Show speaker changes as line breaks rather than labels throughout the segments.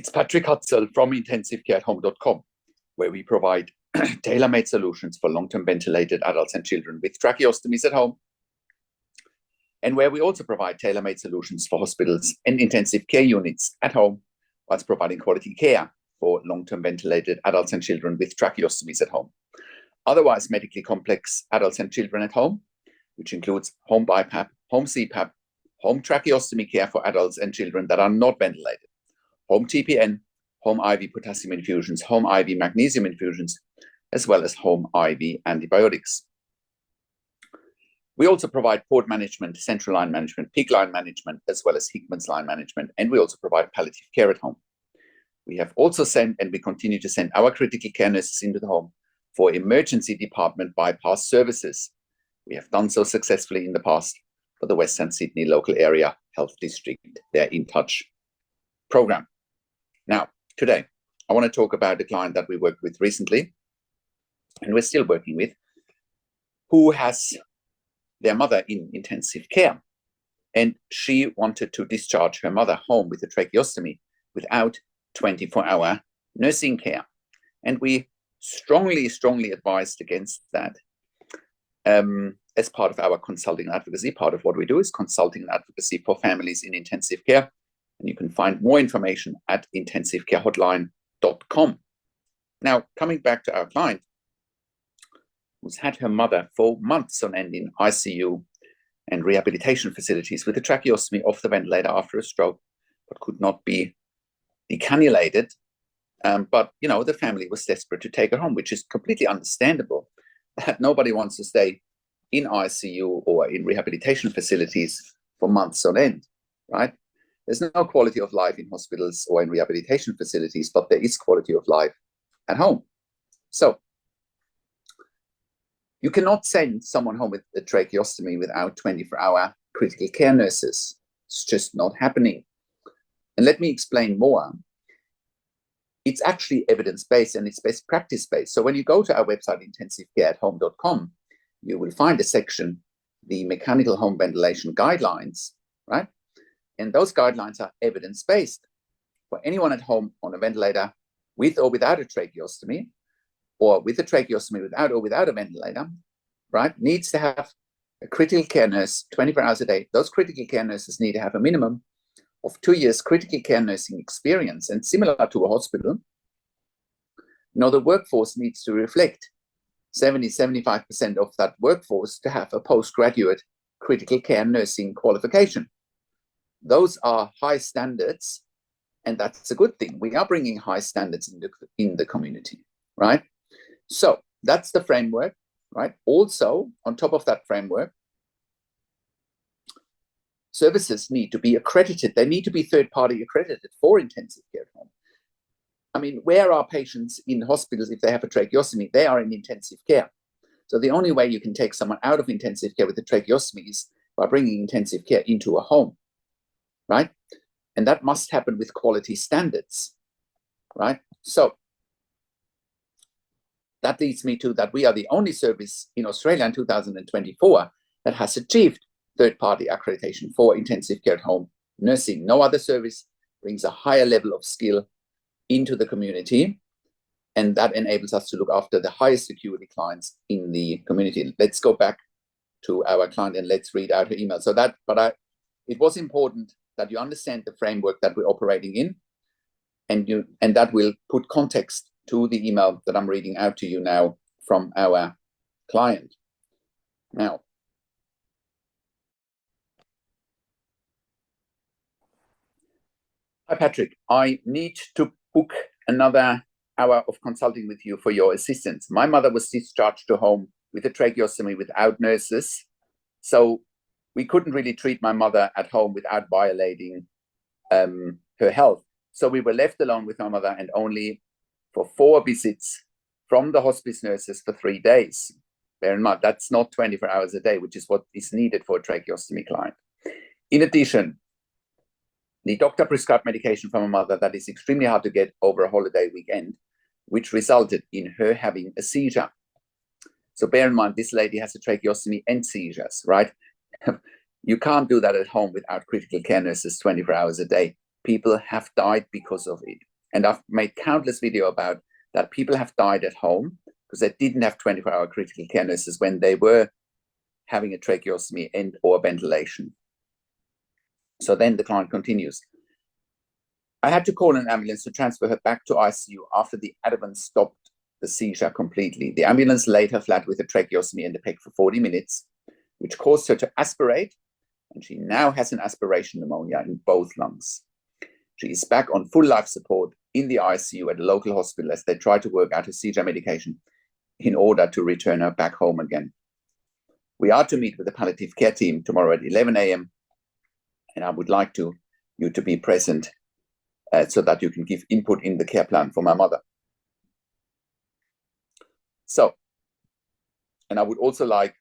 It's Patrik Hutzel from intensivecareathome.com, where we provide tailor-made solutions for long-term ventilated adults and children with tracheostomies at home, and where we also provide tailor-made solutions for hospitals and intensive care units at home, whilst providing quality care for long-term ventilated adults and children with tracheostomies at home. Otherwise medically complex adults and children at home, which includes home BIPAP, home CPAP, home tracheostomy care for adults and children that are not ventilated, home TPN, home IV potassium infusions, home IV magnesium infusions, as well as home IV antibiotics. We also provide port management, central line management, PICC line management, as well as Hickman's line management, and we also provide palliative care at home. We have also sent, and we continue to send, our critical care nurses into the home for emergency department bypass services. We have done so successfully in the past for the Western Sydney local area health district, their In Touch program. Now, today, I want to talk about a client that we worked with recently, and we're still working with, who has their mother in intensive care. And she wanted to discharge her mother home with a tracheostomy without 24-hour nursing care. And we strongly advised against that. As part of our consulting and advocacy, part of what we do is consulting and advocacy for families in intensive care. And you can find more information at intensivecarehotline.com. Now, coming back to our client, who's had her mother for months on end in ICU and rehabilitation facilities with a tracheostomy off the ventilator after a stroke, but could not be decannulated. But, you know, the family was desperate to take her home, which is completely understandable. That nobody wants to stay in ICU or in rehabilitation facilities for months on end, right? There's no quality of life in hospitals or in rehabilitation facilities, but there is quality of life at home. So you cannot send someone home with a tracheostomy without 24-hour critical care nurses. It's just not happening. And let me explain more. It's actually evidence-based and it's best practice-based. So when you go to our website, intensivecareathome.com, you will find a section, the mechanical home ventilation guidelines, right? And those guidelines are evidence-based. For anyone at home on a ventilator with or without a tracheostomy, or with a tracheostomy without or without a ventilator, right, needs to have a critical care nurse 24 hours a day. Those critical care nurses need to have a minimum of 2 years critical care nursing experience. And similar to a hospital, you know, the workforce needs to reflect 70–75% of that workforce to have a postgraduate critical care nursing qualification. Those are high standards, and that's a good thing. We are bringing high standards in the community, right? So that's the framework, right? Also, on top of that framework, services need to be accredited. They need to be third-party accredited for intensive care at home. I mean, where are patients in hospitals if they have a tracheostomy? They are in intensive care. So the only way you can take someone out of intensive care with a tracheostomy is by bringing intensive care into a home, right? And that must happen with quality standards, right? So that leads me to that we are the only service in Australia in 2024 that has achieved third-party accreditation for intensive care at home nursing. No other service brings a higher level of skill into the community, and that enables us to look after the highest security clients in the community. Let's go back to our client and let's read out her email. So that, it was important that you understand the framework that we're operating in, and that will put context to the email that I'm reading out to you now from our client. Now, hi, Patrik. I need to book another hour of consulting with you for your assistance. My mother was discharged to home with a tracheostomy without nurses, so we couldn't really treat my mother at home without violating her health. So we were left alone with my mother and only for 4 visits from the hospice nurses for 3 days. Bear in mind, that's not 24 hours a day, which is what is needed for a tracheostomy client. In addition, the doctor prescribed medication for my mother that is extremely hard to get over a holiday weekend, which resulted in her having a seizure. So bear in mind, this lady has a tracheostomy and seizures, right? You can't do that at home without critical care nurses 24 hours a day. People have died because of it. And I've made countless videos about that. People have died at home because they didn't have 24-hour critical care nurses when they were having a tracheostomy and or ventilation. So then the client continues. I had to call an ambulance to transfer her back to ICU after the advent stopped the seizure completely. The ambulance laid her flat with a tracheostomy and a PICC for 40 minutes, which caused her to aspirate, and she now has an aspiration pneumonia in both lungs. She is back on full life support in the ICU at a local hospital as they try to work out her seizure medication in order to return her back home again. We are to meet with the palliative care team tomorrow at 11 a.m. and I would like you to be present so that you can give input in the care plan for my mother. So, and I would also like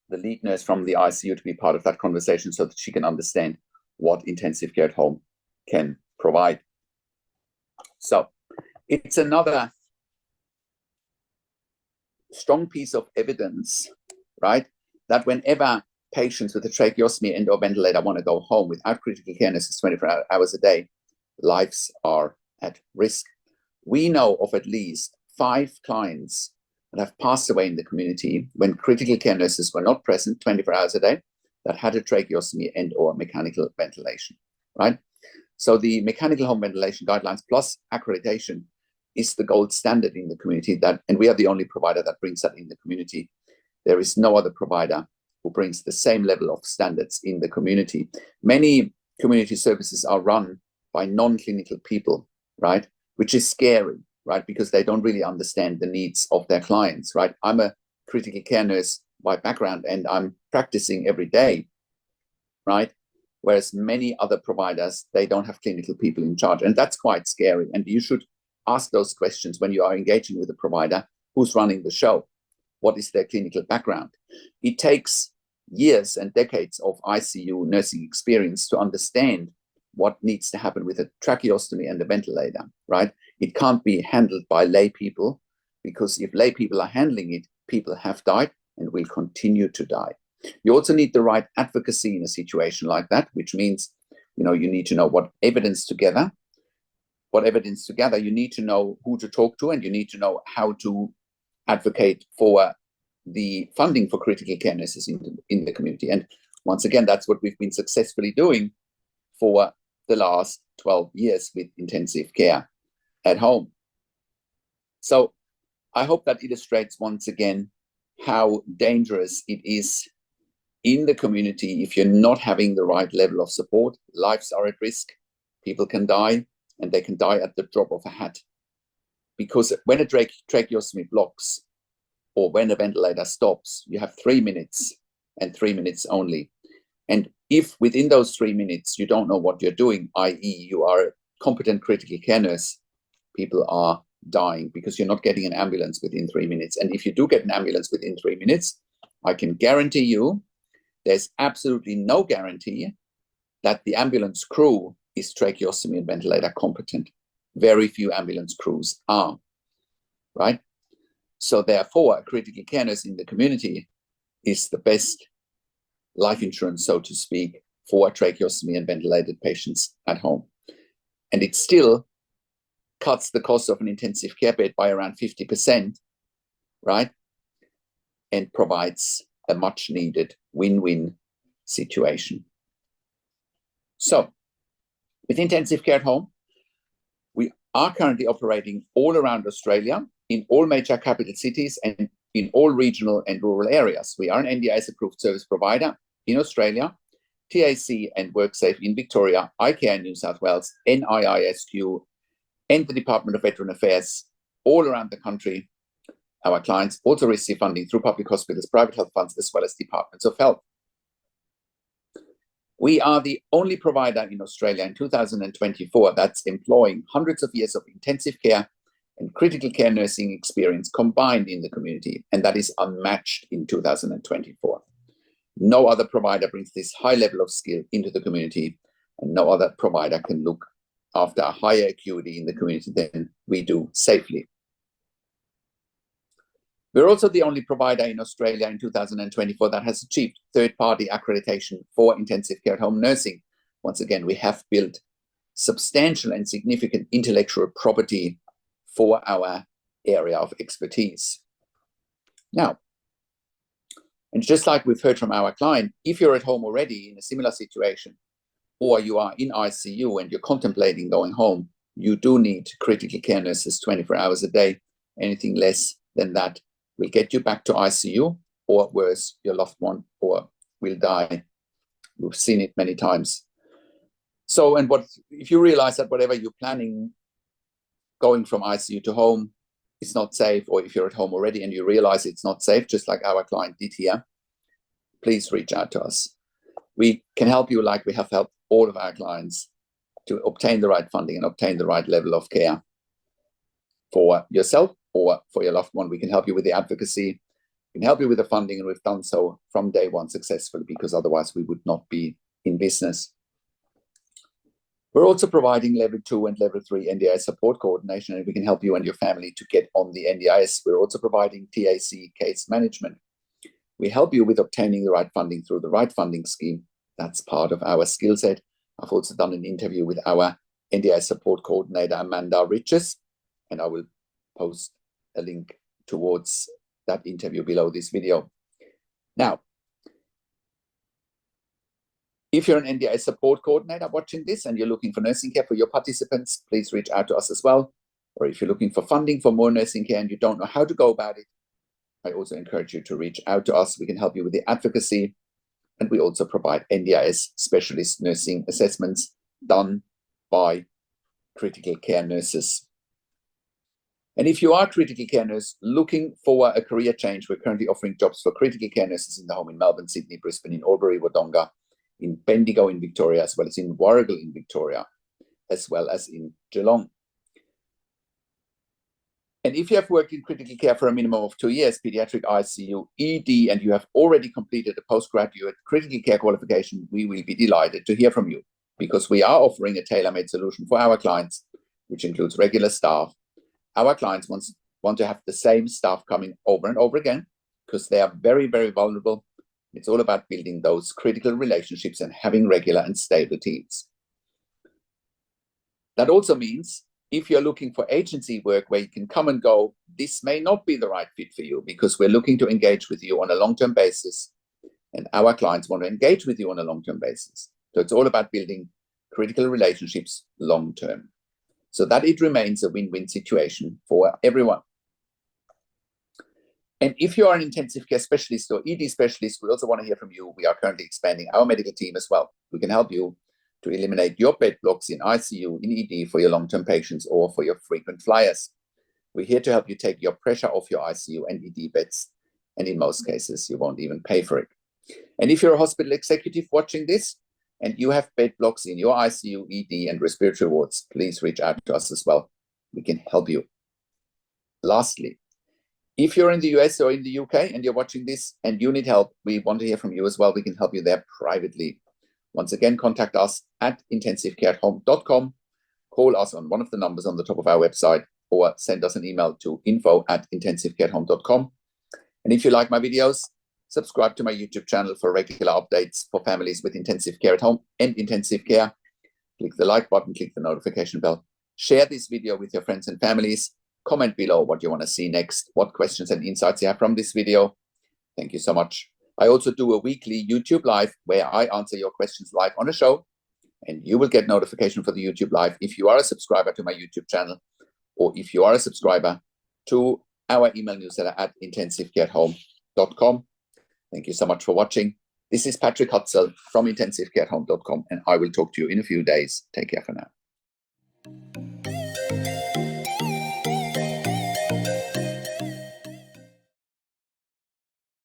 the lead nurse from the ICU to be part of that conversation so that she can understand what intensive care at home can provide. So, it's another strong piece of evidence, right, that whenever patients with a tracheostomy and or ventilator want to go home without critical care nurses 24 hours a day, lives are at risk. We know of at least 5 clients that have passed away in the community when critical care nurses were not present 24 hours a day that had a tracheostomy and or mechanical ventilation, right? So the mechanical home ventilation guidelines plus accreditation is the gold standard in the community, and we are the only provider that brings that in the community. There is no other provider who brings the same level of standards in the community. Many community services are run by non-clinical people, right? Which is scary, right? Because they don't really understand the needs of their clients, right? I'm a critical care nurse by background and I'm practicing every day, right? Whereas many other providers, they don't have clinical people in charge. And that's quite scary. And you should ask those questions when you are engaging with a provider who's running the show. What is their clinical background? It takes years and decades of ICU nursing experience to understand what needs to happen with a tracheostomy and a ventilator, right? It can't be handled by lay people, because if lay people are handling it, people have died and will continue to die. You also need the right advocacy in a situation like that, which means, you need to know what evidence together. You need to know who to talk to, and you need to know how to advocate for the funding for critical care nurses in the community. And once again, that's what we've been successfully doing for the last 12 years with intensive care at home. So I hope that illustrates once again how dangerous it is in the community if you're not having the right level of support. Lives are at risk. People can die, and they can die at the drop of a hat. Because when a tracheostomy blocks or when a ventilator stops, you have 3 minutes and 3 minutes only. And if within those 3 minutes you don't know what you're doing, i.e. you are a competent critical care nurse, people are dying because you're not getting an ambulance within 3 minutes. And if you do get an ambulance within 3 minutes, I can guarantee you there's absolutely no guarantee that the ambulance crew is tracheostomy and ventilator competent. Very few ambulance crews are, right? So therefore, a critical care nurse in the community is the best life insurance, so to speak, for tracheostomy and ventilated patients at home. And it still cuts the cost of an intensive care bed by around 50%, right? And provides a much needed win-win situation. So with intensive care at home, we are currently operating all around Australia, in all major capital cities and in all regional and rural areas. We are an NDIS approved service provider in Australia, TAC and WorkSafe in Victoria, ICARE in New South Wales, NIISQ, and the Department of Veteran Affairs all around the country. Our clients also receive funding through public hospitals, private health funds, as well as departments of health. We are the only provider in Australia in 2024 that's employing hundreds of years of intensive care and critical care nursing experience combined in the community, and that is unmatched in 2024. No other provider brings this high level of skill into the community, and no other provider can look after a higher acuity in the community than we do safely. We're also the only provider in Australia in 2024 that has achieved third-party accreditation for intensive care at home nursing. Once again, we have built substantial and significant intellectual property for our area of expertise. Now, and just like we've heard from our client, if you're at home already in a similar situation, or you are in ICU and you're contemplating going home, you do need critical care nurses 24 hours a day. Anything less than that will get you back to ICU, or worse, your loved one or will die. We've seen it many times. So, and what if you realize that whatever you're planning going from ICU to home is not safe, or if you're at home already and you realize it's not safe, just like our client did here, please reach out to us. We can help you like we have helped all of our clients to obtain the right funding and obtain the right level of care for yourself or for your loved one. We can help you with the advocacy, we can help you with the funding, and we've done so from day one successfully, because otherwise we would not be in business. We're also providing level 2 and level 3 NDIS support coordination, and we can help you and your family to get on the NDIS. We're also providing TAC case management. We help you with obtaining the right funding through the right funding scheme. That's part of our skill set. I've also done an interview with our NDIS support coordinator, Amanda Riches, and I will post a link towards that interview below this video. Now, if you're an NDIS support coordinator watching this and you're looking for nursing care for your participants, please reach out to us as well. Or if you're looking for funding for more nursing care and you don't know how to go about it, I also encourage you to reach out to us. We can help you with the advocacy, and we also provide NDIS specialist nursing assessments done by critical care nurses. And if you are a critical care nurse looking for a career change, we're currently offering jobs for critical care nurses in the home in Melbourne, Sydney, Brisbane, in Albury, Wodonga, in Bendigo in Victoria, as well as in Warragul in Victoria, as well as in Geelong. And if you have worked in critical care for a minimum of 2 years, pediatric ICU, ED, and you have already completed a postgraduate critical care qualification, we will be delighted to hear from you, because we are offering a tailor-made solution for our clients, which includes regular staff. Our clients want to have the same staff coming over and over again, because they are very, very vulnerable. It's all about building those critical relationships and having regular and stable teams. That also means if you're looking for agency work where you can come and go, this may not be the right fit for you, because we're looking to engage with you on a long-term basis, and our clients want to engage with you on a long-term basis. So it's all about building critical relationships long-term, so that it remains a win-win situation for everyone. And if you are an intensive care specialist or ED specialist, we also want to hear from you. We are currently expanding our medical team as well. We can help you to eliminate your bed blocks in ICU, in ED for your long-term patients or for your frequent flyers. We're here to help you take your pressure off your ICU and ED beds, and in most cases, you won't even pay for it. And if you're a hospital executive watching this and you have bed blocks in your ICU, ED, and respiratory wards, please reach out to us as well. We can help you. Lastly, if you're in the US or in the UK and you're watching this and you need help, we want to hear from you as well. We can help you there privately. Once again, contact us at intensivecareathome.com, call us on one of the numbers on the top of our website, or send us an email to info@intensivecareathome.com. And if you like my videos, subscribe to my YouTube channel for regular updates for families with intensive care at home and intensive care. Click the like button, click the notification bell. Share this video with your friends and families. Comment below what you want to see next, what questions and insights you have from this video. Thank you so much. I also do a weekly YouTube live where I answer your questions live on a show, and you will get notification for the YouTube live if you are a subscriber to my YouTube channel, or if you are a subscriber to our email newsletter at intensivecareathome.com. Thank you so much for watching. This is Patrik Hutzel from intensivecareathome.com, and I will talk to you in a few days. Take care for now.